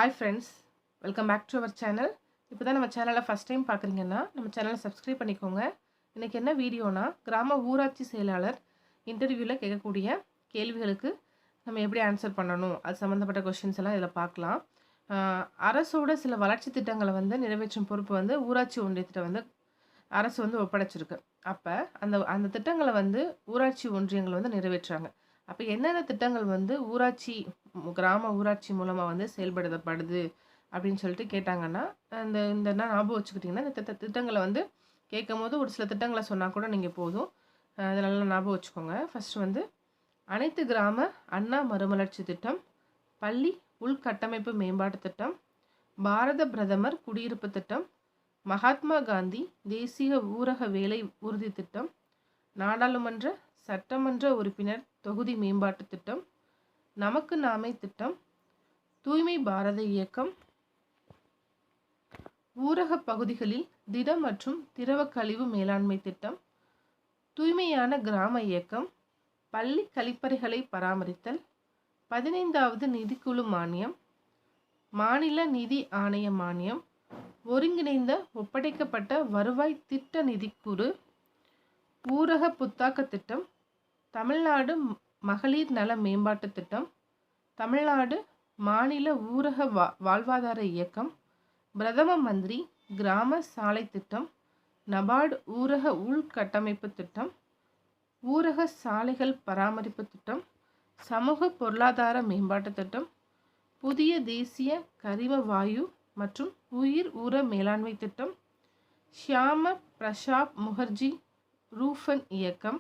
Hi friends, welcome back to our channel. இப்போ தான் நம்ம சேனலை ஃபஸ்ட் டைம் பார்க்குறீங்கன்னா நம்ம சேனலை சப்ஸ்கிரைப் பண்ணிக்கோங்க. இன்றைக்கி என்ன வீடியோனா, கிராம ஊராட்சி செயலாளர் இன்டர்வியூவில் கேட்கக்கூடிய கேள்விகளுக்கு நம்ம எப்படி ஆன்சர் பண்ணணும், அது சம்மந்தப்பட்ட கொஷின்ஸ் எல்லாம் இதில் பார்க்கலாம். அரசோட சில வளர்ச்சி திட்டங்களை நிறைவேற்றும் பொறுப்பு ஊராட்சி ஒன்றியத்திட்ட அரசு ஒப்படைச்சிருக்கு. அப்போ அந்த திட்டங்களை ஊராட்சி ஒன்றியங்கள் நிறைவேற்றுறாங்க. அப்போ என்னென்ன திட்டங்கள் ஊராட்சி கிராம ஊராட்சி மூலமாக செயல்படுத்தப்படுது அப்படின்னு சொல்லிட்டு கேட்டாங்கன்னா, இந்த ஞாபகம் வச்சுக்கிட்டிங்கன்னா, இந்த திட்டங்களை கேட்கும் போது ஒரு சில திட்டங்களை சொன்னால் கூட நீங்கள் போதும். அதை நல்லா ஞாபகம் வச்சுக்கோங்க. ஃபஸ்ட்டு அனைத்து கிராம அண்ணா மறுமலர்ச்சி திட்டம், பள்ளி உள்கட்டமைப்பு மேம்பாட்டு திட்டம், பாரத பிரதமர் குடியிருப்பு திட்டம், மகாத்மா காந்தி தேசிய ஊரக வேலை உறுதி திட்டம், நாடாளுமன்ற சட்டமன்ற உறுப்பினர் தொகுதி மேம்பாட்டு திட்டம், நமக்கு நாமே திட்டம், தூய்மை பாரத இயக்கம், ஊரக பகுதிகளில் திட மற்றும் திரவ கழிவு மேலாண்மை திட்டம், தூய்மையான கிராம இயக்கம், பள்ளி கழிப்பறைகளை பராமரித்தல், 15வது நிதிக்குழு மானியம், மாநில நிதி ஆணைய மானியம், ஒருங்கிணைந்த ஒப்படைக்கப்பட்ட வருவாய் திட்ட நிதிக்குழு, ஊரக புத்தாக்க திட்டம், தமிழ்நாடு மகளிர் நல மேம்பாட்டு திட்டம், தமிழ்நாடு மாநில ஊரக வாழ்வாதார இயக்கம், பிரதம மந்திரி கிராம சாலை திட்டம், நபார்டு ஊரக உள்கட்டமைப்பு திட்டம், ஊரக சாலைகள் பராமரிப்பு திட்டம், சமூக பொருளாதார மேம்பாட்டு திட்டம், புதிய தேசிய கரிம வாயு மற்றும் உயிர் உர மேலாண்மை திட்டம், ஷியாம பிரசாப் முகர்ஜி ரூஃபன் இயக்கம்,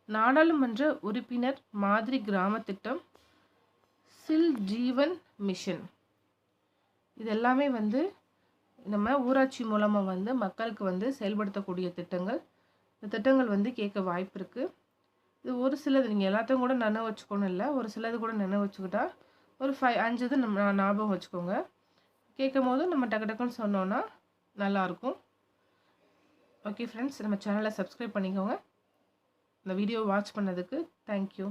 நாடாளுமன்ற உறுப்பினர் மாதிரி கிராம திட்டம், சில் ஜீவன் மிஷன். இதெல்லாமே நம்ம ஊராட்சி மூலமாக மக்களுக்கு செயல்படுத்தக்கூடிய திட்டங்கள். இந்த திட்டங்கள் கேட்க வாய்ப்பு இருக்குது. இது ஒரு சிலது நீங்கள் எல்லாத்தையும் கூட நினைவு வச்சுக்கணும் இல்லை, ஒரு சிலது கூட நினைவு வச்சுக்கிட்டா ஒரு 5 இது நம்ம ஞாபகம் வச்சுக்கோங்க. கேட்கும் போது நம்ம டக்கு டக்குன்னு சொன்னோன்னா நல்லாயிருக்கும். ஓகே ஃப்ரெண்ட்ஸ், நம்ம சேனலை சப்ஸ்கிரைப் பண்ணிக்கோங்க. இந்த வீடியோ வாட்ச் பண்ணதுக்கு தேங்க்யூ.